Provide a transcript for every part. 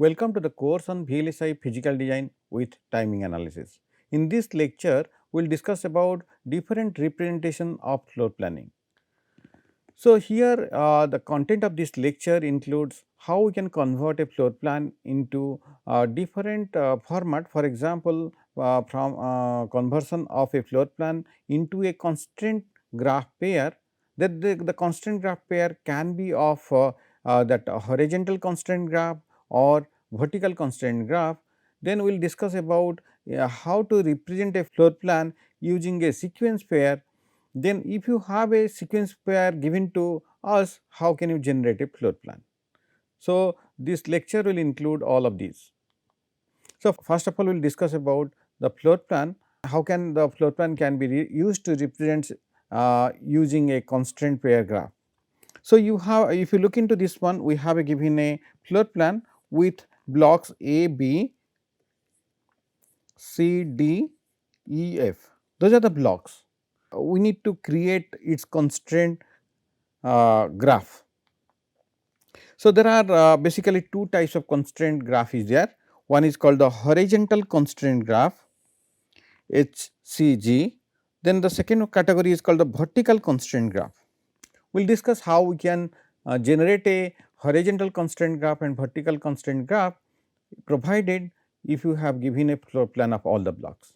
Welcome to the course on VLSI Physical Design with Timing Analysis. In this lecture, we will discuss about different representation of floor planning. So, here the content of this lecture includes how we can convert a floor plan into different format. For example, from conversion of a floor plan into a constraint graph pair, that the constraint graph pair can be of that horizontal constraint graph or vertical constraint graph. Then we will discuss about how to represent a floor plan using a sequence pair. Then if you have a sequence pair given to us, how can you generate a floor plan? So, this lecture will include all of these. So, first of all we will discuss about the floor plan, how can the floor plan can be used to represent using a constraint pair graph. So, you have, if you look into this one, we have a given a floor plan with blocks A, B, C, D, E, F. Those are the blocks. We need to create its constraint graph. So, there are basically two types of constraint graph is there. One is called the horizontal constraint graph HCG. Then the second category is called the vertical constraint graph. We will discuss how we can generate a horizontal constraint graph and vertical constraint graph, provided if you have given a floor plan of all the blocks.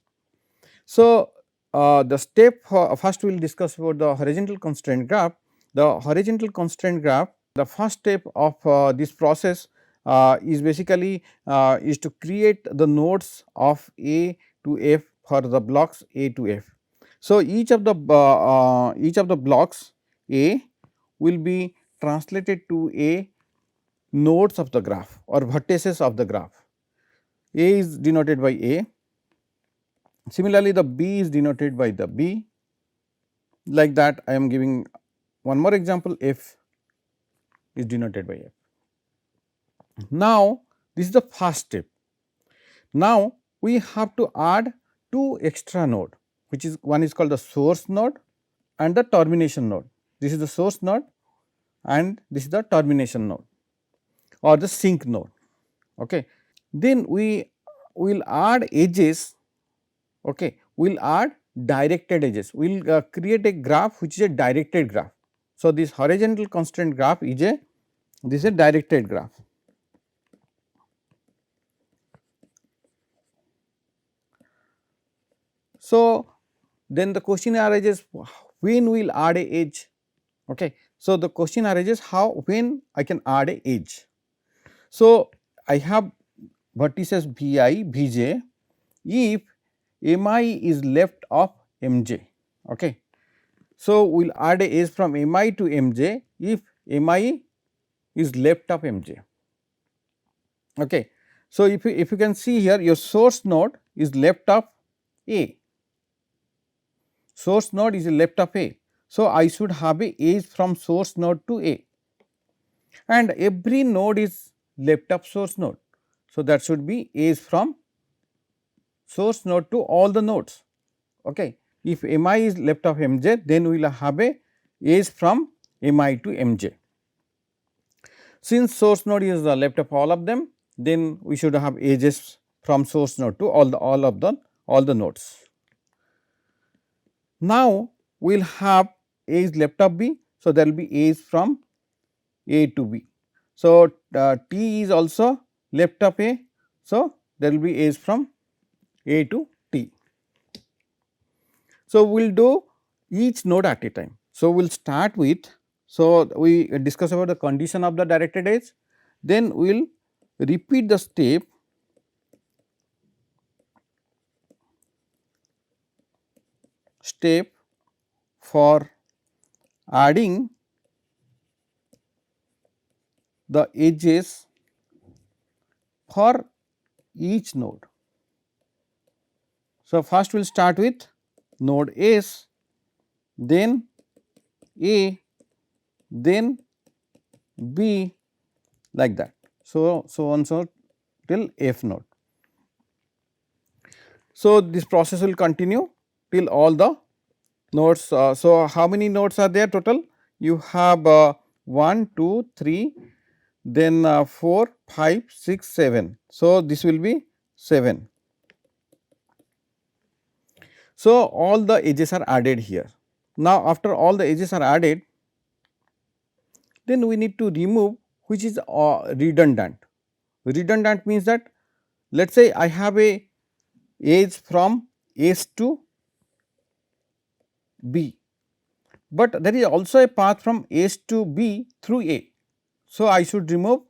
So, the step first we will discuss about the horizontal constraint graph. The horizontal constraint graph, the first step of this process is basically is to create the nodes of A to F for the blocks A to F. So, each of the blocks A will be translated to a nodes of the graph or vertices of the graph. A is denoted by A. Similarly, the B is denoted by the B. Like that, I am giving one more example, F is denoted by F. Now, this is the first step. Now, we have to add two extra node, which is one is called the source node and the termination node. This is the source node and this is the termination node or the sink node. Okay. Then we will add edges. Okay. We will add directed edges. We will create a graph which is a directed graph. So, this horizontal constraint graph is a directed graph. So, then the question arises, when we will add a edge. Okay. So, the question arises when I can add a edge. So, I have vertices Vi, Vj, if Mi is left of Mj. Okay. So, we will add a edge from Mi to Mj if Mi is left of Mj. Okay. So, if you can see here, your source node is left of A, source node is left of A. So, I should have a edge from source node to A, and every node is left of source node. So, that should be edge from source node to all the nodes. Okay. If Mi is left of Mj, then we will have a edge from Mi to Mj. Since source node is left of all of them, then we should have edges from source node to all the nodes. Now, we will have edge left of B. So, there will be edge from A to B. So, T is also left of A. So, there will be edge from A to T. So, we will do each node at a time. So, we will start with, so we discuss about the condition of the directed edge, then we will repeat the step for adding the edges for each node. So, first we will start with node S, then A, then B, like that. So on so till F node. So, this process will continue till all the nodes. So, how many nodes are there total? You have 1, 2, 3, then 4, 5, 6, 7. So, this will be 7. So, all the edges are added here. Now, after all the edges are added, then we need to remove which is redundant. Redundant means that let us say I have a edge from S to B, but there is also a path from S to B through A. So, I should remove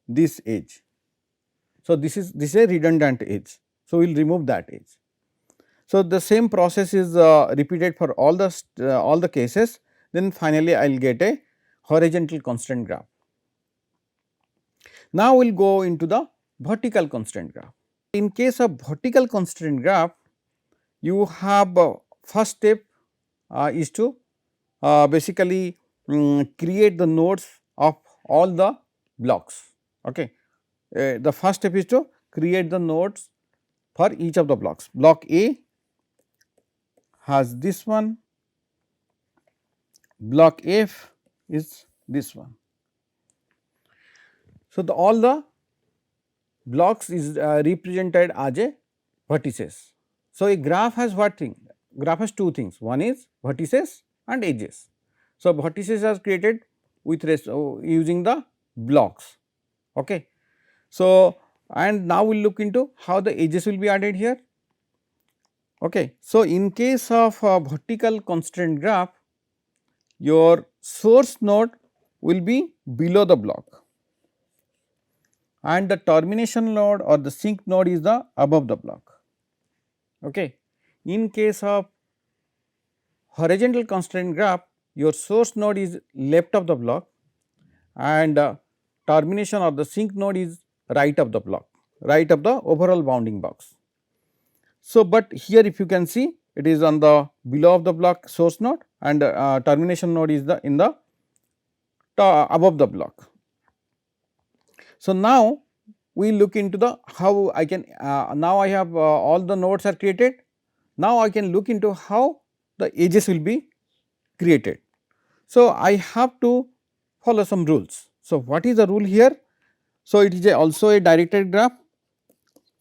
this edge. So, this is a redundant edge. So, we will remove that edge. So, the same process is repeated for all the cases, then finally, I will get a horizontal constraint graph. Now, we will go into the vertical constraint graph. In case of vertical constraint graph, you have first step is to basically create the nodes of all the blocks. Okay. The first step is to create the nodes for each of the blocks. Block A has this one, block F is this one. So, all the blocks is represented as a vertices. So, a graph has what thing? Graph has two things, one is vertices and edges. So, vertices are created with using the blocks. Okay. So, and now we will look into how the edges will be added here. Okay. So, in case of vertical constraint graph, your source node will be below the block and the termination node or the sink node is the above the block. Okay. In case of horizontal constraint graph, your source node is left of the block and termination of the sink node is right of the block, right of the overall bounding box. So, but here if you can see it is on the below of the block source node and termination node is the in the above the block. So, now we look into the how I can now I have all the nodes are created. Now, I can look into how the edges will be created. So, I have to follow some rules. So, what is the rule here? So, it is also a directed graph.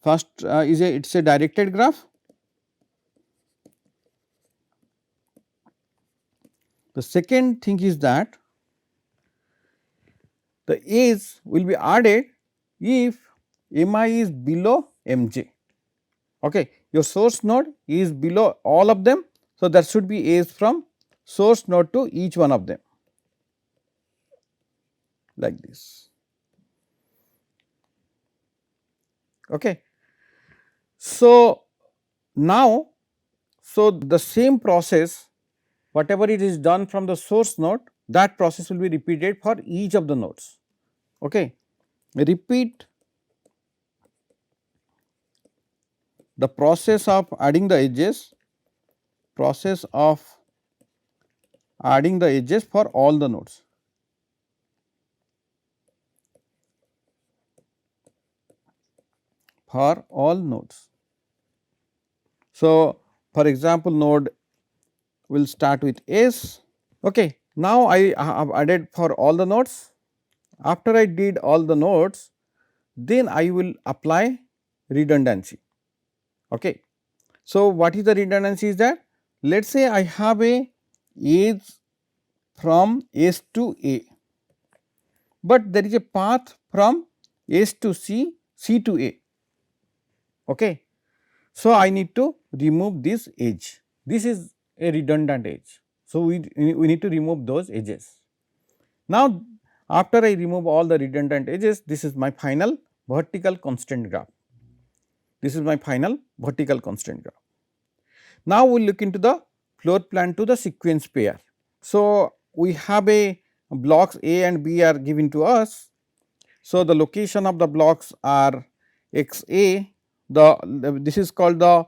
First is it is a directed graph. The second thing is that the edge will be added if mi is below mj. Okay. Your source node is below all of them. So, there should be edge from source node to each one of them like this. Okay. So, now, so the same process whatever it is done from the source node, that process will be repeated for each of the nodes. Okay. Repeat the process of adding the edges, process of adding the edges for all the nodes. For all nodes. So, for example, node will start with S. Okay. Now, I have added for all the nodes. After I did all the nodes, then I will apply redundancy. Okay. So, what is the redundancy is that let us say I have a edge from S to A, but there is a path from S to C, C to A. Okay. So, I need to remove this edge. This is a redundant edge. So, we need to remove those edges. Now, after I remove all the redundant edges, this is my final vertical constraint graph. This is my final vertical constraint graph. Now, we will look into the floor plan to the sequence pair. So, we have a blocks A and B are given to us. So, the location of the blocks are x A, this is called the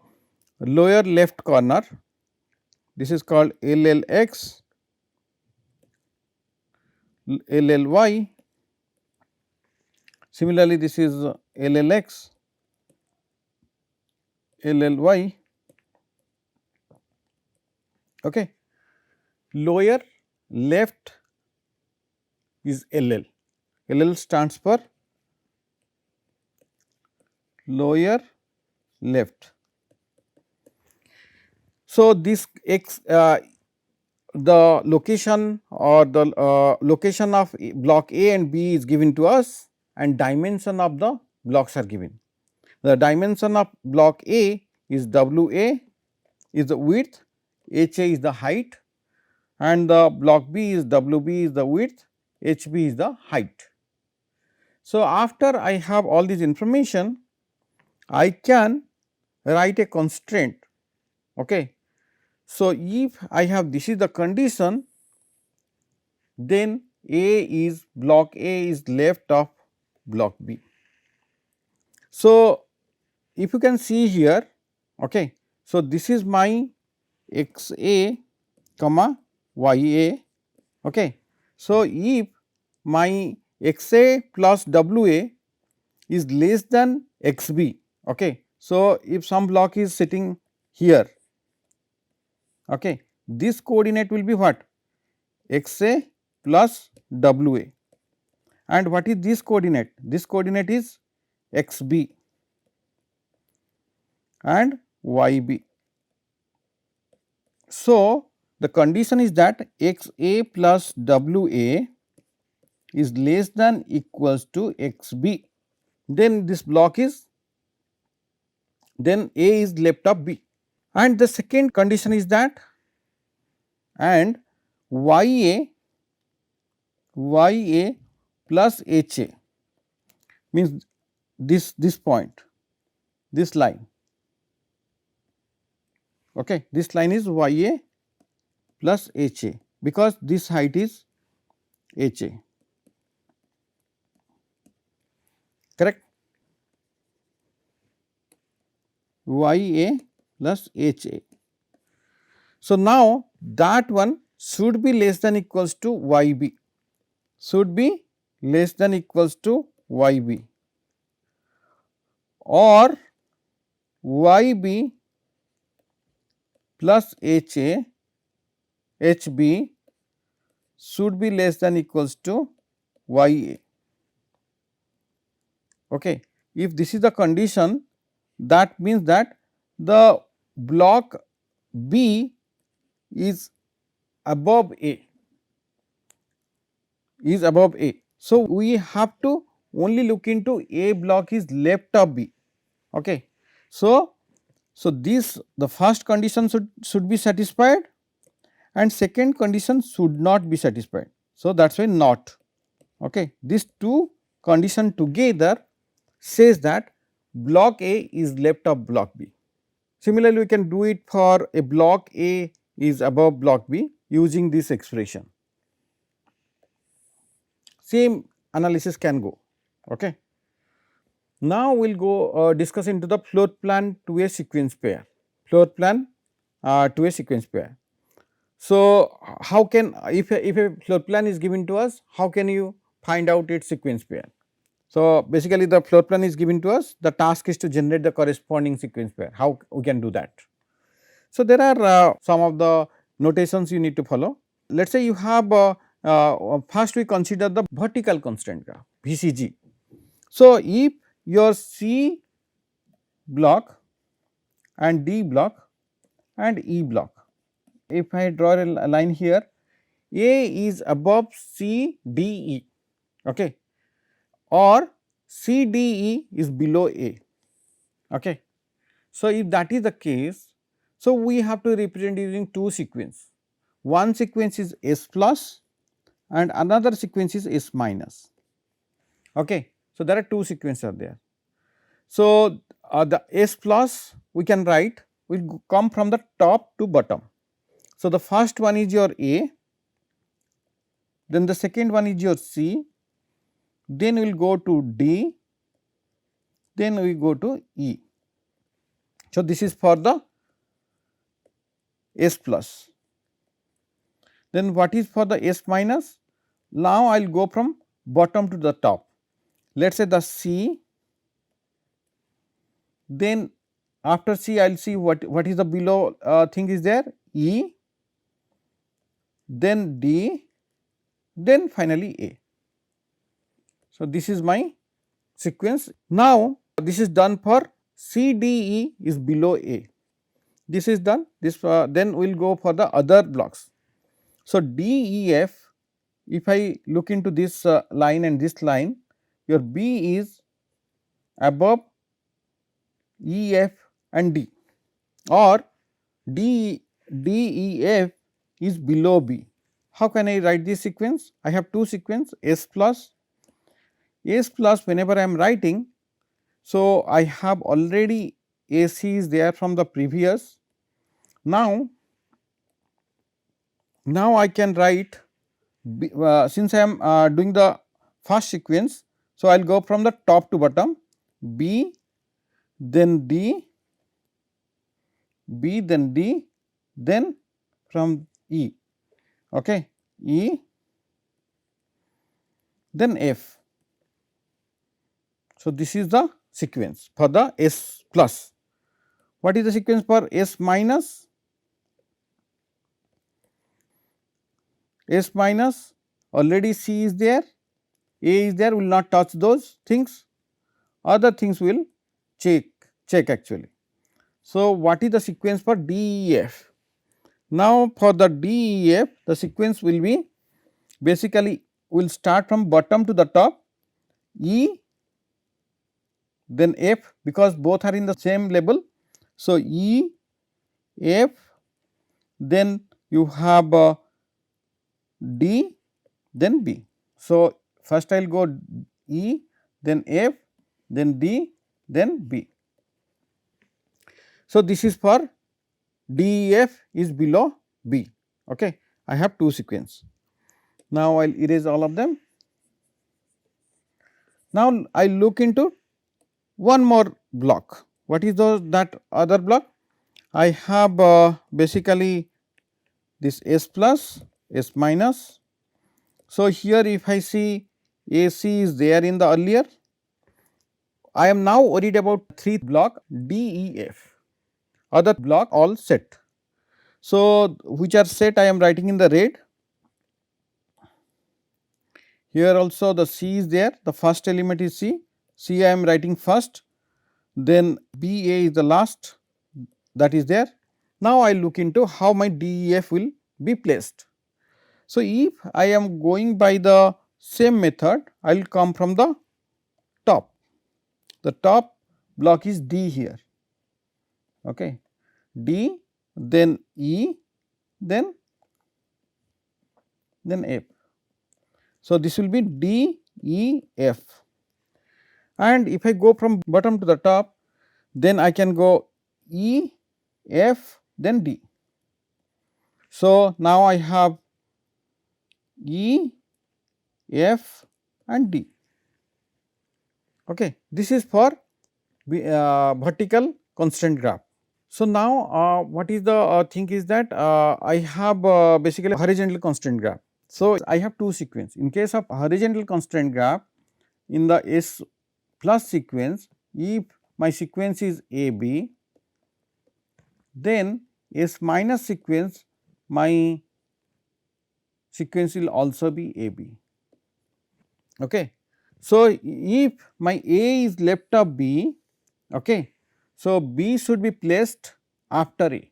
lower left corner, this is called LLX, LLY, similarly this is LLX, LLY. Okay. Lower left is LL, LL stands for lower left. So, this x the location or the location of block A and B is given to us and dimension of the blocks are given. The dimension of block A is WA is the width, HA is the height, and the block B is WB is the width, HB is the height. So, after I have all this information, I can write a constraint. Okay. So, if I have this is the condition, then block A is left of block B. So, if you can see here, okay, so this is my x A comma y A. Okay. So, if my x A plus w A is less than x B, okay, so if some block is sitting here, okay, this coordinate will be what? X A plus w A, and what is this coordinate? This coordinate is x B and y B. So, the condition is that x A plus w A is less than equals to x B, then this block is, then A is left of B. And the second condition is that and y A plus H A means this point, this line, okay, this line is y A plus H A because this height is H A, correct, y A plus H A. So, now that one should be less than equals to y B, should be less than equals to y B, or y B plus H A H B should be less than equals to y A. Okay. If this is the condition, that means that the block B is above A, is above A. So, we have to only look into A block is left of B. Okay. So, this the first condition should be satisfied and second condition should not be satisfied. So, that is why not. Okay. These two condition together says that block A is left of block B. Similarly, we can do it for a block A is above block B using this expression. Same analysis can go. Okay. Now, we will go discuss into the floor plan to a sequence pair, floor plan to a sequence pair. So, how can if a floor plan is given to us, how can you find out its sequence pair? So, basically the floor plan is given to us, the task is to generate the corresponding sequence pair, how we can do that. So, there are some of the notations you need to follow. Let us say you have first we consider the vertical constraint graph VCG. So, if your C block and D block and E block, if I draw a line here, A is above C D E, okay, or C D E is below A. Okay. So, if that is the case, so we have to represent using two sequence. One sequence is S plus and another sequence is S minus. Okay. So, there are two sequences are there. So, the S plus we can write will come from the top to bottom. So, the first one is your A, then the second one is your C, then we will go to D, then we go to E. So, this is for the S plus. Then what is for the S minus? Now, I will go from bottom to the top. Let us say the C, then after C I will see what is the below thing is there, E, then D, then finally A. So, this is my sequence. Now, this is done for C D E is below A. This is done. This then we will go for the other blocks. So, D E F, if I look into this line and this line, your B is above E F and D, or D E F is below B. How can I write this sequence? I have two sequence S plus whenever I am writing. So, I have already AC is there from the previous. Now I can write B, since I am doing the first sequence. So, I will go from the top to bottom, B, then D, B, then D, then from E, okay, E, then F. So, this is the sequence for the S plus. What is the sequence for S minus? S minus, already C is there, A is there, will not touch those things, other things will check actually. So, what is the sequence for DEF? Now, for the DEF, the sequence will be basically will start from bottom to the top, E, then F, because both are in the same level. So, E, F, then you have D, then B. So, first I will go E, then F, then D, then B. So, this is for DEF is below B. Okay. I have two sequence. Now, I will erase all of them. Now, I look into one more block. What is that other block? I have basically this S plus, S minus. So, here if I see AC is there in the earlier, I am now worried about 3 block DEF, other block all set. So, which are set I am writing in the red. Here also the C is there, the first element is C, I am writing first, then BA is the last, that is there. Now, I look into how my DEF will be placed. So, if I am going by the same method, I will come from the top. The top block is D here, okay. D, then E, then F. So, this will be D, E, F, and if I go from bottom to the top, then I can go E, F, then D. So, now I have E, F and D. Okay. This is for vertical constraint graph. So, now what is the thing is that I have basically horizontal constraint graph. So, I have two sequence. In case of horizontal constraint graph, in the S plus sequence, if my sequence is AB, then S minus sequence, my sequence will also be AB. Okay. So, if my A is left of B, okay, so B should be placed after A.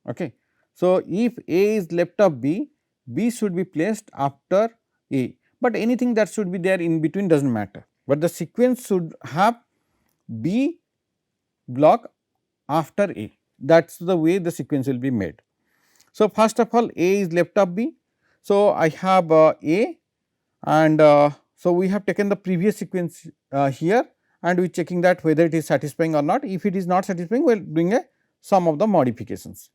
Okay. So, if A is left of B, B should be placed after A, but anything that should be there in between does not matter, but the sequence should have B block after A, that is the way the sequence will be made. So, first of all A is left of B. So, I have A, and so we have taken the previous sequence here, and we checking that whether it is satisfying or not. If it is not satisfying, we will doing some of the modifications.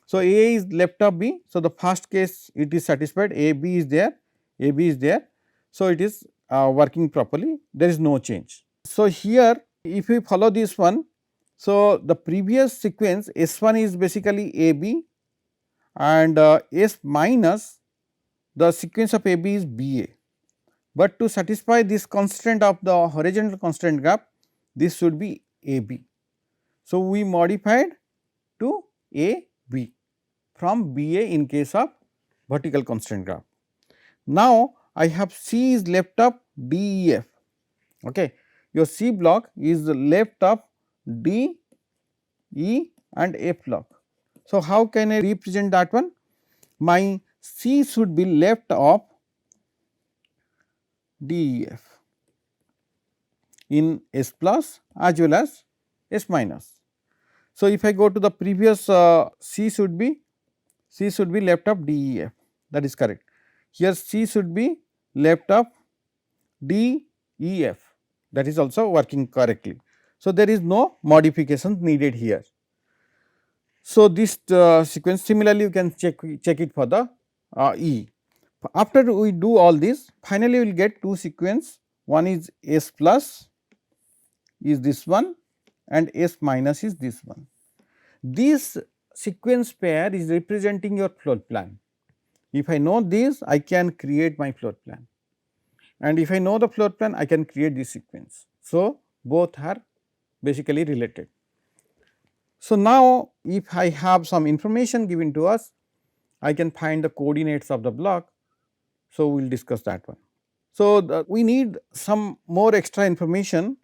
So, A is left of B. So, the first case it is satisfied, AB is there, AB is there. So, it is working properly, there is no change. So, here if we follow this one, so the previous sequence S1 is basically AB, and S minus, the sequence of AB is BA, but to satisfy this constraint of the horizontal constraint graph, this should be AB. So, we modified to AB from BA in case of vertical constraint graph. Now, I have C is left of DEF. Okay. Your C block is left of D, E and F block. So, how can I represent that one? My C should be left of D, E, F in S plus as well as S minus. So, if I go to the previous C should be left of D, E, F, that is correct. Here C should be left of D, E, F, that is also working correctly. So, there is no modification needed here. So, this sequence similarly you can check it for the E. After we do all this, finally we will get two sequence, one is S plus is this one and S minus is this one. This sequence pair is representing your floor plan. If I know this, I can create my floor plan, and if I know the floor plan, I can create this sequence. So, both are basically related. So, now if I have some information given to us, I can find the coordinates of the block. So, we will discuss that one. So, we need some more extra information.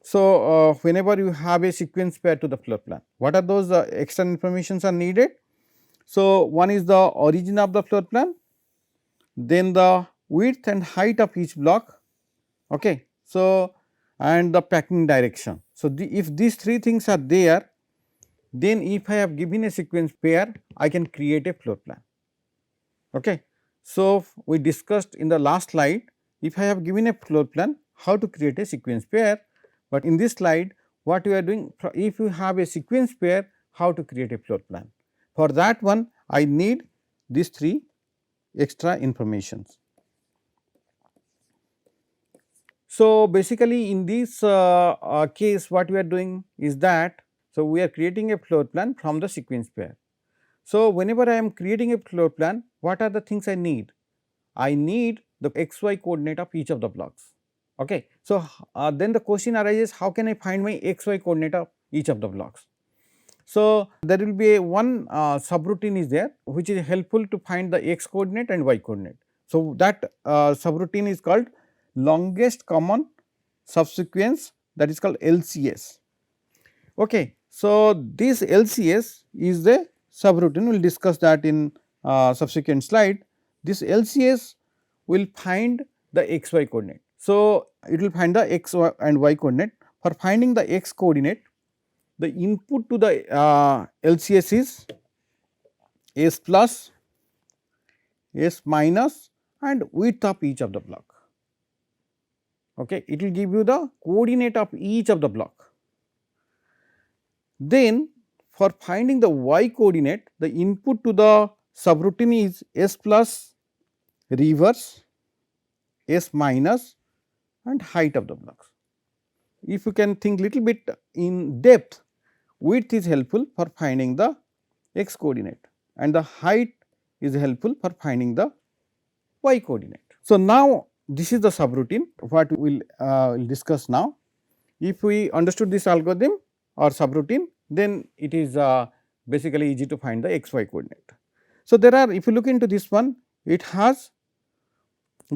So, whenever you have a sequence pair to the floor plan, what are those extra informations are needed? So, one is the origin of the floor plan, then the width and height of each block, okay. So, and the packing direction. So, if these three things are there, then if I have given a sequence pair, I can create a floor plan. Okay. So, we discussed in the last slide, if I have given a floor plan, how to create a sequence pair, but in this slide what we are doing, if you have a sequence pair, how to create a floor plan. For that one I need these three extra informations. So, basically in this case what we are doing is that, so we are creating a floor plan from the sequence pair. So, whenever I am creating a floor plan, what are the things I need? I need the xy coordinate of each of the blocks. Okay. So, then the question arises, how can I find my xy coordinate of each of the blocks? So, there will be one subroutine is there, which is helpful to find the x coordinate and y coordinate. So, that subroutine is called longest common subsequence, that is called LCS. Okay. So, this LCS is the subroutine, we will discuss that in subsequent slide. This LCS will find the xy coordinate. So, it will find the x and y coordinate. For finding the x coordinate, the input to the LCS is S plus, S minus and width of each of the block. Okay. It will give you the coordinate of each of the block. Then for finding the y coordinate, the input to the subroutine is S plus, reverse, S minus and height of the blocks. If you can think little bit in depth, width is helpful for finding the x coordinate and the height is helpful for finding the y coordinate. So, now this is the subroutine what we will discuss now. If we understood this algorithm or subroutine, then it is basically easy to find the xy coordinate. So, there are, if you look into this one, it has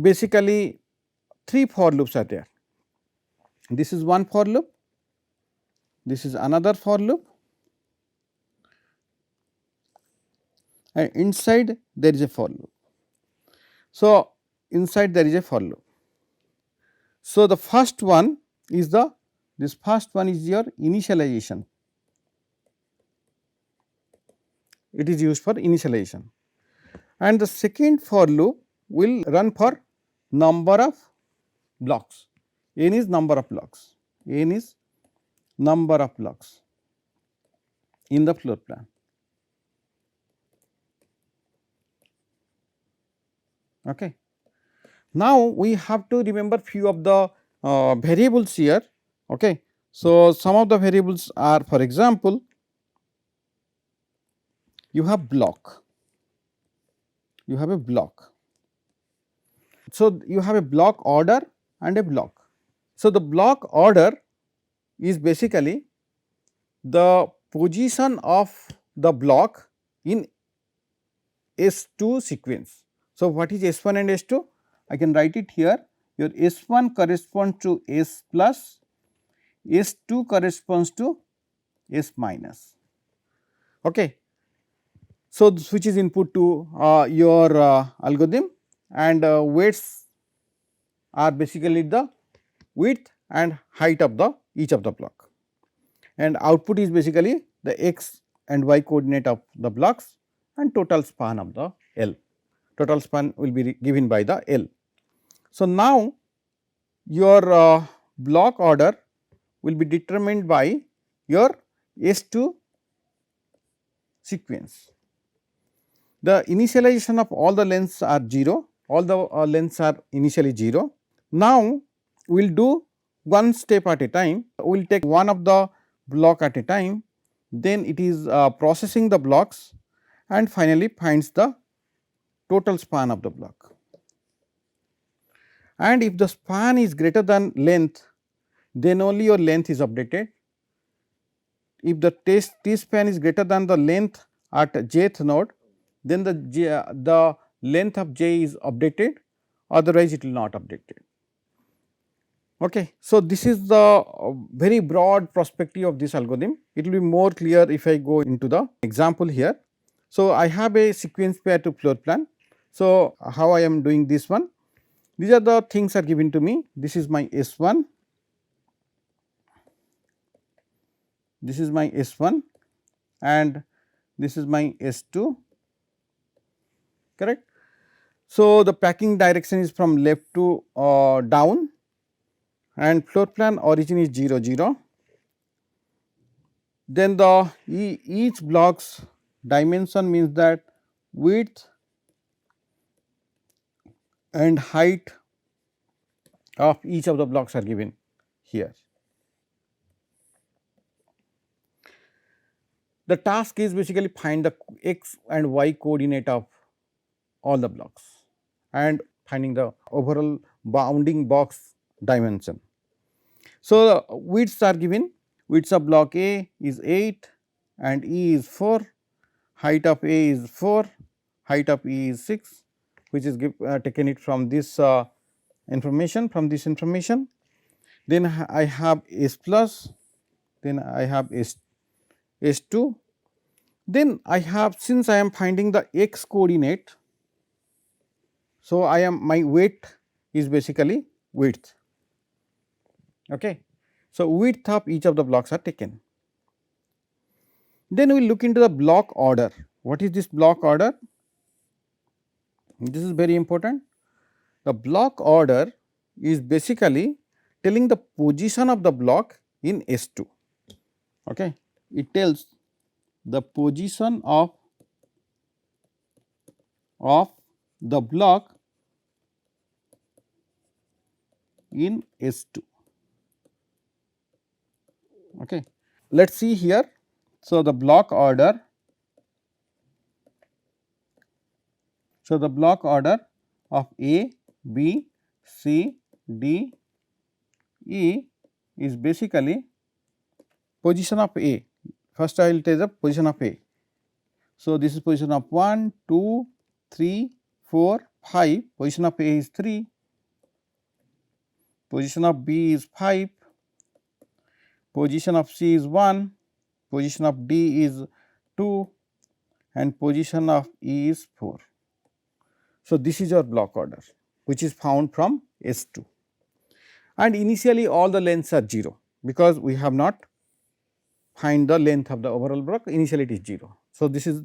basically 3 for loops are there. This is one for loop, this is another for loop and inside there is a for loop. So, inside there is a for loop. So, the first one is this first one is your initialization, it is used for initialization, and the second for loop will run for number of blocks, n is number of blocks, n is number of blocks in the floor plan. Okay. Now, we have to remember few of the variables here. Okay. So, some of the variables are, for example, you have block, you have a block. So, you have a block order and a block. So, the block order is basically the position of the block in S2 sequence. So, what is S1 and S2? I can write it here. your S1 corresponds to S plus, S2 corresponds to S minus. Okay. So, which is input to your algorithm, and weights are basically the width and height of the each of the block, and output is basically the x and y coordinate of the blocks and total span of the L. Total span will be given by the L. So, now your block order will be determined by your S2 sequence. The initialization of all the lengths are 0, all the lengths are initially 0. Now, we will do one step at a time, we will take one of the block at a time, then it is processing the blocks and finally finds the total span of the block. And if the span is greater than length, then only your length is updated. If the t span is greater than the length at jth node, then the length of j is updated, otherwise it will not updated. Okay. So, this is the very broad perspective of this algorithm. It will be more clear if I go into the example here. So, I have a sequence pair to floor plan. So, how I am doing this one? These are the things are given to me. This is my S1, this is my S1 and this is my S2, correct. So, the packing direction is from left to down, and floor plan origin is 0 0. Then the each block's dimension means that width and height of each of the blocks are given here. The task is basically find the x and y coordinate of all the blocks and finding the overall bounding box dimension. So, widths are given, widths of block A is 8 and E is 4, height of A is 4, height of E is 6, which is taken it from this information, Then I have S plus, then I have S2, then I have, since I am finding the x coordinate. So, I am my weight is basically width. Okay. So, width of each of the blocks are taken. Then we will look into the block order. What is this block order? This is very important. The block order is basically telling the position of the block in S2. Okay. It tells the position of the block in S2. Okay. Let us see here. So, the block order, of A, B, C, D, E is basically position of A. First I will take the position of A. So, this is position of 1, 2, 3, 4, 5, position of A is 3, position of B is 5, position of C is 1, position of D is 2 and position of E is 4. So, this is your block order which is found from S2, and initially all the lengths are 0 because we have not find the length of the overall block, initially it is 0. So, this is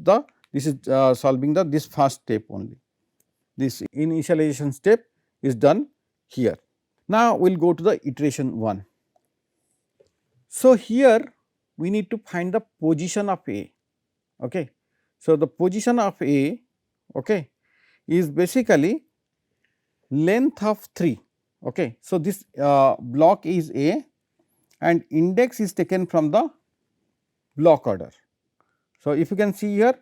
solving this first step only, this initialization step is done here. Now, we will go to the iteration 1. So, here we need to find the position of A. Okay. So, the position of A, okay, is basically length of 3. Okay. So, this block is A and index is taken from the block order. So, if you can see here,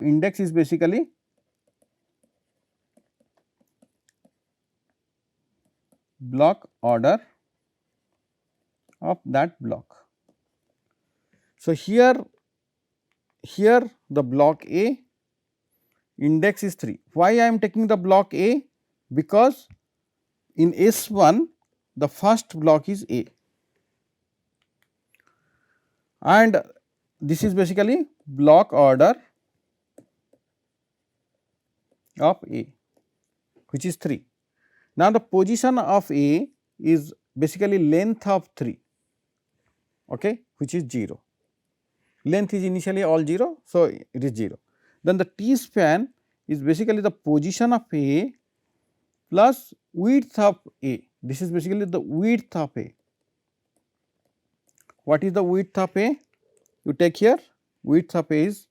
index is basically block order of that block. So, here the block A index is 3. Why I am taking the block A? Because in S1 the first block is A, and this is basically block order of A, which is 3. Now, the position of A is basically length of 3, okay, which is 0. Length is initially all 0, so it is 0. Then the T span is basically the position of A plus width of A. This is basically the width of A. What is the width of A? You take here, width of A is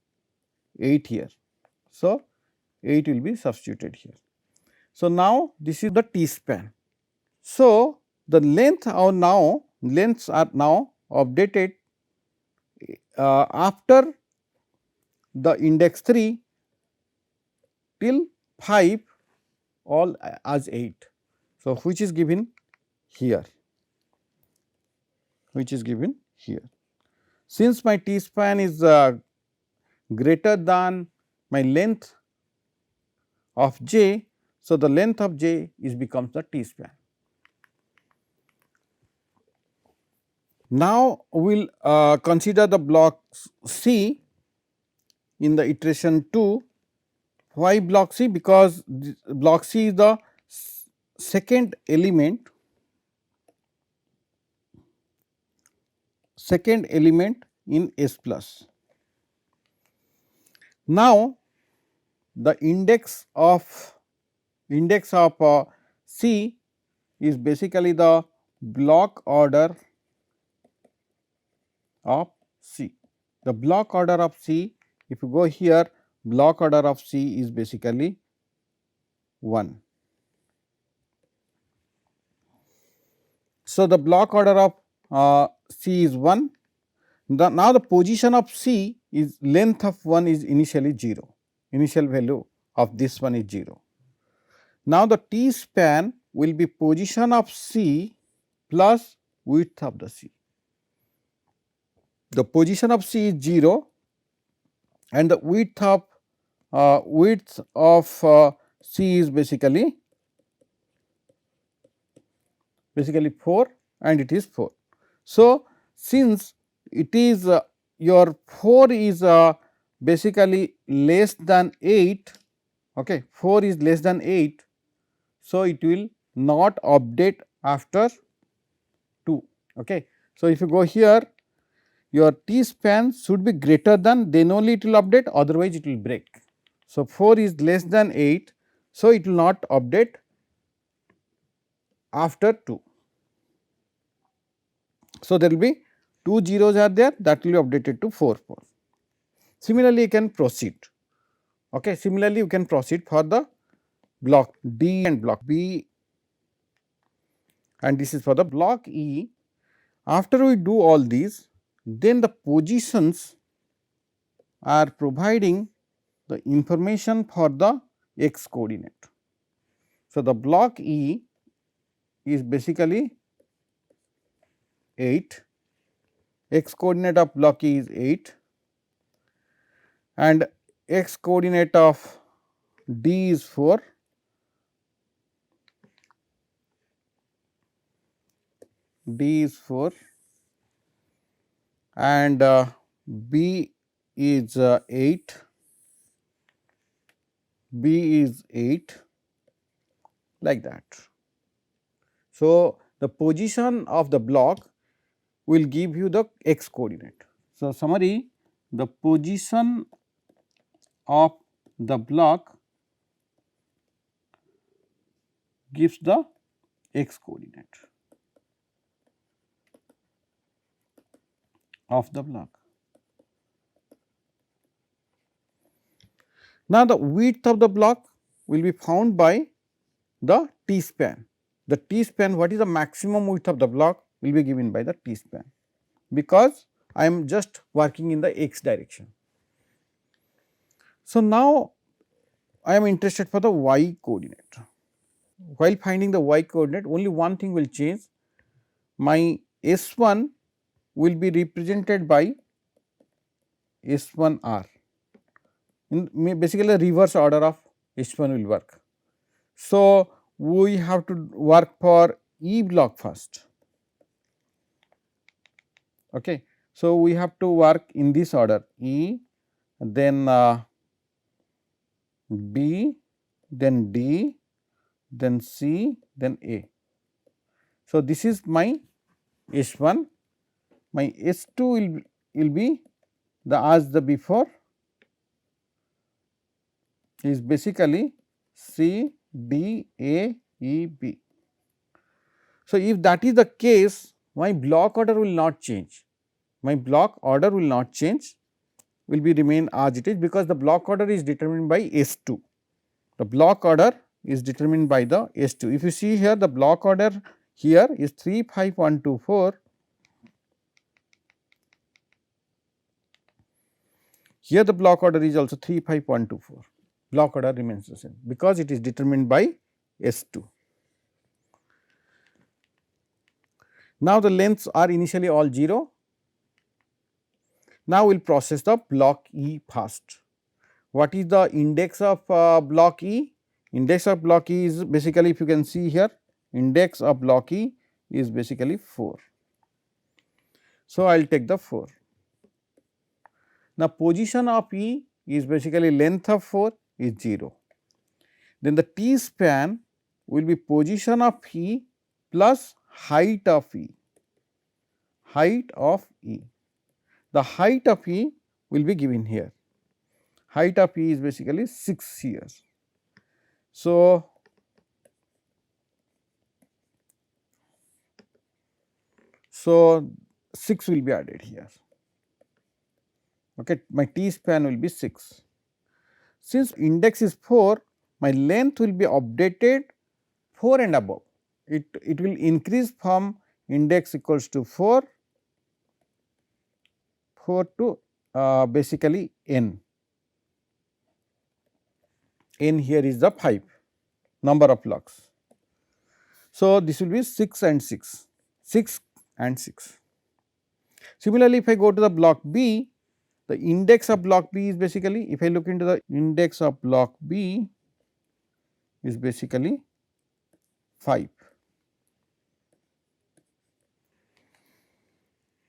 8 here. So, 8 will be substituted here. So, now this is the T span. So, the lengths are now updated after the index 3 till 5 all as 8. So, which is given here, Since my T span is greater than my length of j, so the length of j is becomes the T span. Now, we will consider the block C in the iteration 2. Why block C? Because block C is the second element in S plus. Now, the index of C is basically the block order of C. The block order of C, if you go here, block order of C is basically 1. So, the block order of C is 1. Now, the position of C is length of 1 is initially 0, initial value of this one is 0. Now, the T span will be position of C plus width of the C. The position of C is 0 and the width of C is basically 4 and it is 4. So, since it is your 4 is basically less than 8, okay, 4 is less than 8. So, it will not update after 2. Okay. So, if you go here, your T span should be greater than, then only it will update, otherwise it will break. So, 4 is less than 8. So, it will not update after 2. So, there will be 2 zeros are there, that will be updated to 4 4. Similarly, you can proceed. Okay. Similarly, you can proceed for the block D and block B, and this is for the block E. After we do all these, then the positions are providing the information for the x coordinate. So, the block E is basically 8, x coordinate of block E is 8 and x coordinate of D is 4, D is 4 and B is 8, B is 8, like that. So, the position of the block will give you the x coordinate. So, summary, the position of the block gives the x coordinate of the block. Now, the width of the block will be found by the T span. The T span, what is the maximum width of the block, will be given by the T span, because I am just working in the x direction. So, now I am interested for the y coordinate. While finding the y coordinate, only one thing will change. My S1 will be represented by S1R. In basically reverse order of S1 will work. So, we have to work for E block first. Okay. So, we have to work in this order E, then B, then D, then C, then A. So, this is my S1, my S2 will be the as the before is basically C, D, A, E, B. So, if that is the case, my block order will not change, my block order will not change, will be remain as it is, because the block order is determined by S2. The block order is determined by the S2. If you see here, the block order here is 3, 5, 1, 2, 4. Here the block order is also 3, 5, 1, 2, 4. Block order remains the same, because it is determined by S2. Now, the lengths are initially all 0. Now, we will process the block E first. What is the index of block E? Index of block E is basically, if you can see here, index of block E is basically 4. So, I will take the 4. Now, position of E is basically length of 4 is 0. Then the T span will be position of E plus height of E, height of E. The height of E will be given here. Height of E is basically 6 here. So, so 6 will be added here. Okay, my T span will be 6. Since index is 4, my length will be updated 4 and above. It will increase from index equals to 4 to basically n. N here is the 5 number of blocks. So, this will be 6 and 6, 6 and 6. Similarly, if I go to the block B, the index of block B is basically, if I look into the index of block B is basically 5.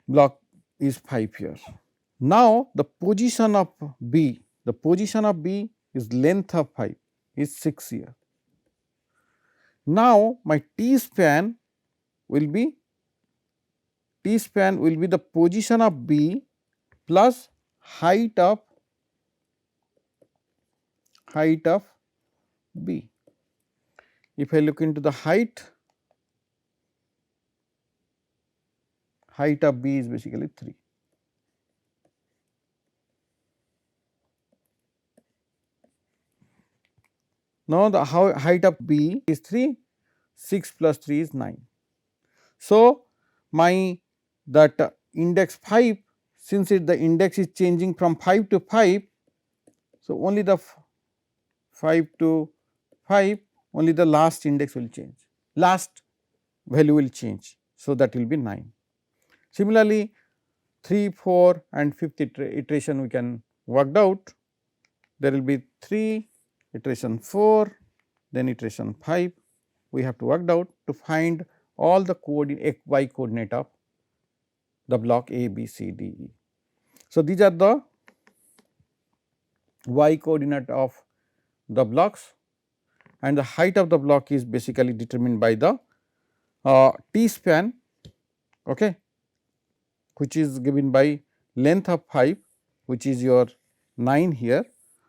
Block is 5 here. Now, the position of B, the position of B is length of 5 is 6 here. Now, my T span will be the position of B plus height of B. If I look into the height of B is basically 3. Now, the height of B is 3, 6 plus 3 is 9. So, my that index 5, since the index is changing from 5 to 5, so only the 5 to 5, only the last index will change, last value will change. So, that will be 9. Similarly, 3, 4 and 5th iteration we can worked out. There will be 3, iteration 4, then iteration 5. We have to work out to find all the coordinate y coordinate of the block A, B, C, D, E. So, these are the y coordinate of the blocks, and the height of the block is basically determined by the T span, okay, which is given by length of 5, which is your 9 here.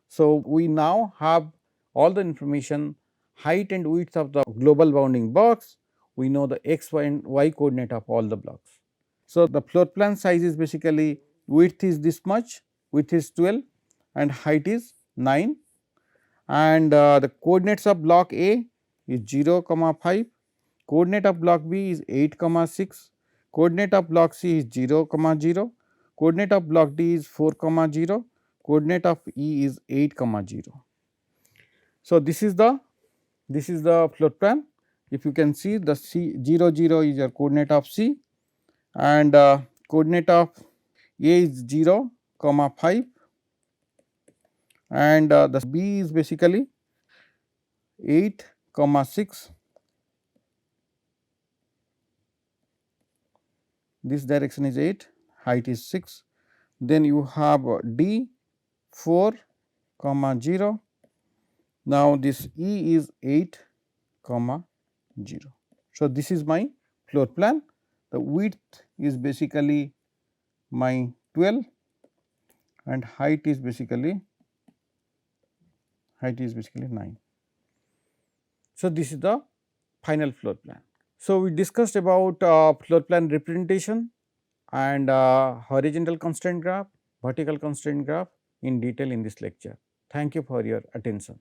So, we now have all the information, height and width of the global bounding box, we know the x, y and y coordinate of all the blocks. So, the floor plan size is basically width is this much, width is 12 and height is 9, and the coordinates of block A is 0, 5, coordinate of block B is 8, 6, coordinate of block C is 0, 0, coordinate of block D is 4, 0, coordinate of E is 8, 0. So, this is the floor plan. If you can see, the C 0, 0 is your coordinate of C, and coordinate of A is 0, 5, and the B is basically 8, comma 6, this direction is 8, height is 6. Then you have D 4 comma 0. Now, this E is 8 comma 0. So, this is my floor plan. The width is basically my 12 and height is basically 9. So, this is the final floor plan. So, we discussed about floor plan representation and horizontal constraint graph, vertical constraint graph in detail in this lecture. Thank you for your attention.